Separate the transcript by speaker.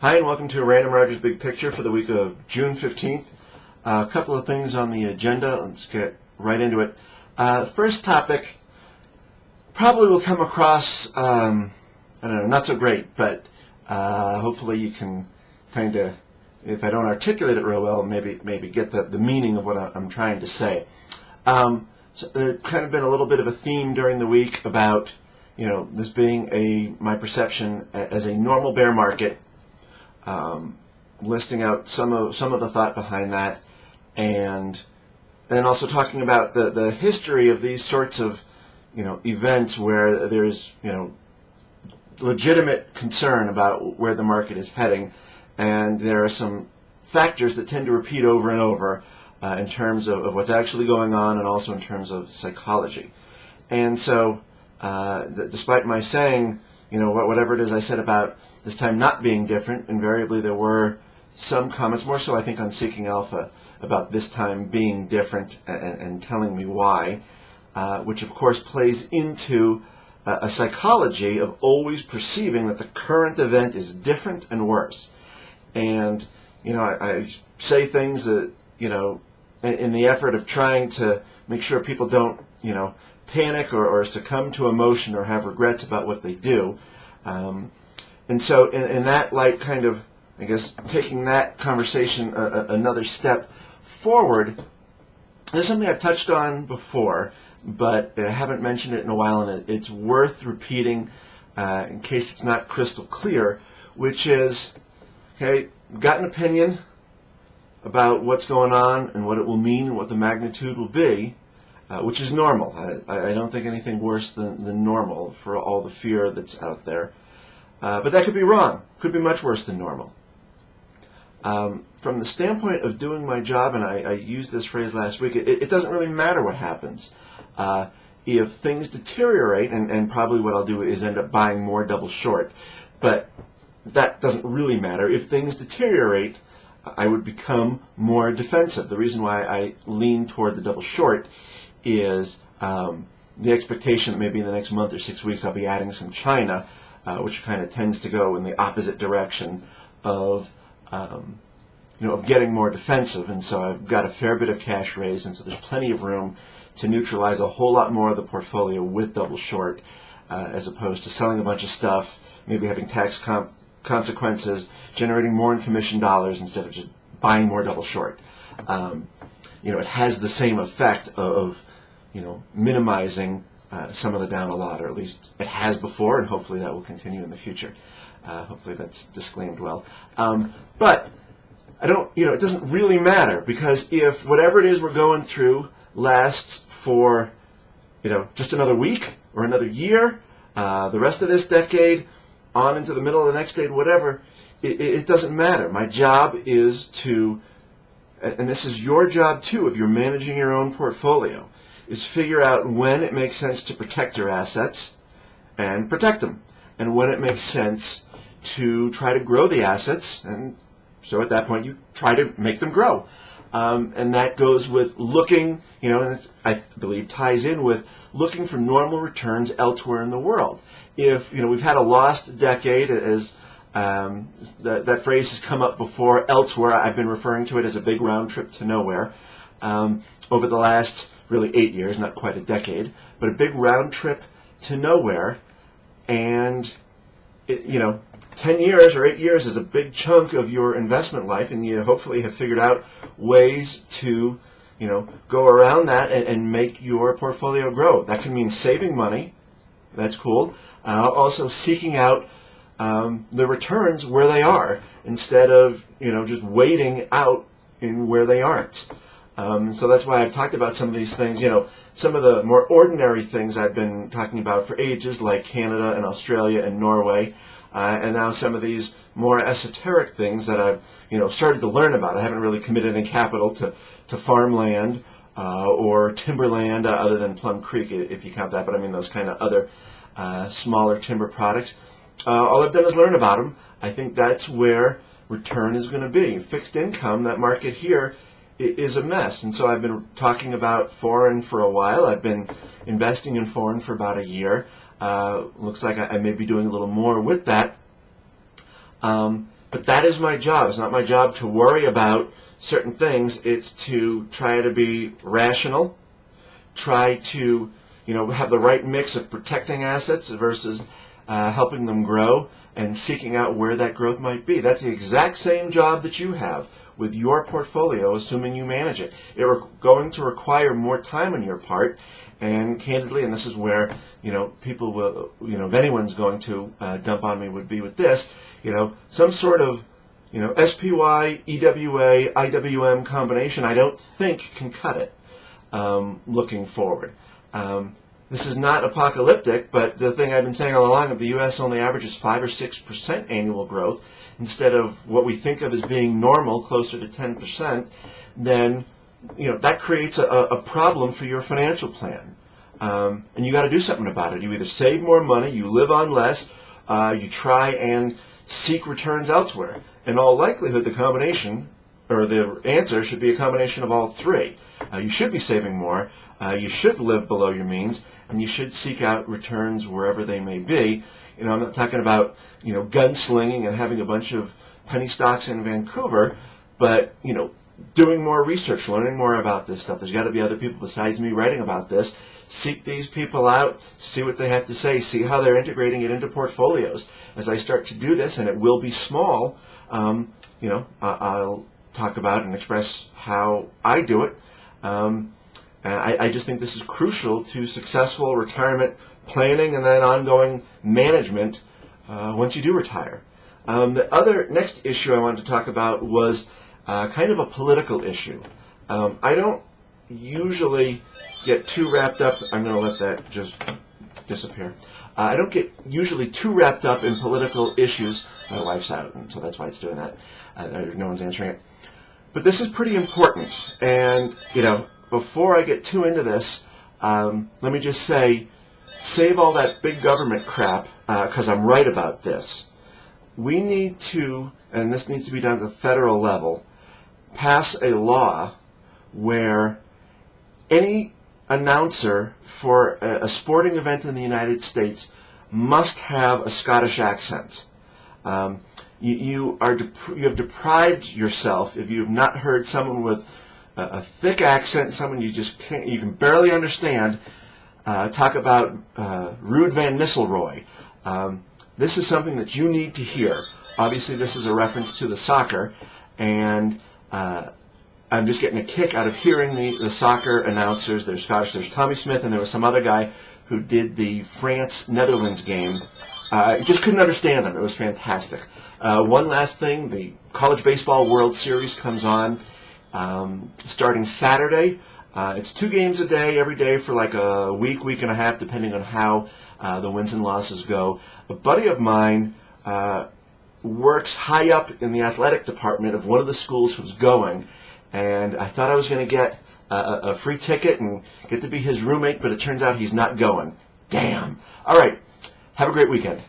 Speaker 1: Hi, and welcome to Random Rogers Big Picture for the week of June 15th. A couple of things on the agenda. Let's get right into it. First topic probably will come across, I don't know, not so great, but hopefully you can kind of, if I don't articulate it real well, maybe get the meaning of what I'm trying to say. So there's kind of been a little bit of a theme during the week about, this being my perception as a normal bear market. Listing out some of the thought behind that, and then also talking about the history of these sorts of events where there's legitimate concern about where the market is heading, and there are some factors that tend to repeat over and over in terms of what's actually going on, and also in terms of psychology. And so, despite my saying whatever it is I said about this time not being different, invariably there were some comments, more so I think on Seeking Alpha, about this time being different and telling me why, which of course plays into a psychology of always perceiving that the current event is different and worse. And I say things that in the effort of trying to make sure people don't panic or succumb to emotion or have regrets about what they do. And so in that light, kind of, I guess, taking that conversation another step forward, there's something I've touched on before, but I haven't mentioned it in a while, and it's worth repeating in case it's not crystal clear, which is, okay, I've got an opinion about what's going on and what it will mean and what the magnitude will be, which is normal. I don't think anything worse than normal for all the fear that's out there. But that could be wrong. Could be much worse than normal. From the standpoint of doing my job, and I used this phrase last week, it doesn't really matter what happens. If things deteriorate, and probably what I'll do is end up buying more double short, but that doesn't really matter. If things deteriorate, I would become more defensive. The reason why I lean toward the double short is the expectation that maybe in the next month or 6 weeks I'll be adding some China, which kind of tends to go in the opposite direction of getting more defensive. And so I've got a fair bit of cash raised, and so there's plenty of room to neutralize a whole lot more of the portfolio with double short, as opposed to selling a bunch of stuff, maybe having tax consequences, generating more in commission dollars instead of just buying more double short. It has the same effect of minimizing some of the down a lot, or at least it has before, and hopefully that will continue in the future. Hopefully that's disclaimed well. But I don't, it doesn't really matter, because if whatever it is we're going through lasts for, just another week or another year, the rest of this decade, on into the middle of the next decade, whatever, it doesn't matter. My job is to, and this is your job too if you're managing your own portfolio, is figure out when it makes sense to protect your assets and protect them, and when it makes sense to try to grow the assets, and so at that point you try to make them grow. And that goes with looking, and I believe ties in with looking for normal returns elsewhere in the world. If, we've had a lost decade, as that phrase has come up before elsewhere, I've been referring to it as a big round trip to nowhere, over the last really 8 years, not quite a decade, but a big round trip to nowhere. And 10 years or 8 years is a big chunk of your investment life, and you hopefully have figured out ways to go around that and make your portfolio grow. That can mean saving money. That's cool. Also seeking out the returns where they are, instead of just waiting out in where they aren't. So that's why I've talked about some of these things. Some of the more ordinary things I've been talking about for ages, like Canada and Australia and Norway, and now some of these more esoteric things that I've started to learn about. I haven't really committed any capital to farmland or timberland, other than Plum Creek, if you count that. But I mean those kind of other smaller timber products. All I've done is learn about them. I think that's where return is going to be. Fixed income, that market here, is a mess. And so I've been talking about foreign for a while. I've been investing in foreign for about a year. Looks like I may be doing a little more with that. But that is my job. It's not my job to worry about certain things. It's to try to be rational, try to have the right mix of protecting assets versus helping them grow and seeking out where that growth might be. That's the exact same job that you have with your portfolio, assuming you manage it. It's going to require more time on your part, and candidly, and this is where people will, if anyone's going to dump on me, would be with this, some sort of SPY, EWA, IWM combination. I don't think can cut it looking forward. This is not apocalyptic, but the thing I've been saying all along, if the U.S. only averages 5 or 6% annual growth, instead of what we think of as being normal, closer to 10%, then that creates a problem for your financial plan. And you got to do something about it. You either save more money, you live on less, you try and seek returns elsewhere. In all likelihood, the combination, or the answer, should be a combination of all three. You should be saving more, you should live below your means, and you should seek out returns wherever they may be. I'm not talking about gunslinging and having a bunch of penny stocks in Vancouver, but doing more research, learning more about this stuff. There's got to be other people besides me writing about this. Seek these people out, see what they have to say, see how they're integrating it into portfolios. As I start to do this, and it will be small, I'll talk about and express how I do it. I just think this is crucial to successful retirement planning and then ongoing management once you do retire. The next issue I wanted to talk about was kind of a political issue. I don't usually get too wrapped up. I'm going to let that just disappear. I don't get usually too wrapped up in political issues. My wife's out, and so that's why it's doing that. No one's answering it. But this is pretty important. And, before I get too into this, let me just say, save all that big government crap, because I'm right about this. We need to, and this needs to be done at the federal level, pass a law where any announcer for a sporting event in the United States must have a Scottish accent. You have deprived yourself, if you have not heard someone with a thick accent, someone you can barely understand, talk about Ruud van Nistelrooy. This is something that you need to hear. Obviously, this is a reference to the soccer, and I'm just getting a kick out of hearing the soccer announcers. They're Scottish. There's Tommy Smith, and there was some other guy who did the France-Netherlands game. I just couldn't understand them. It was fantastic. One last thing, the College Baseball World Series comes on starting Saturday. It's 2 games a day, every day for like a week and a half, depending on how the wins and losses go. A buddy of mine works high up in the athletic department of one of the schools who's going, and I thought I was going to get a free ticket and get to be his roommate, but it turns out he's not going. Damn. All right. Have a great weekend.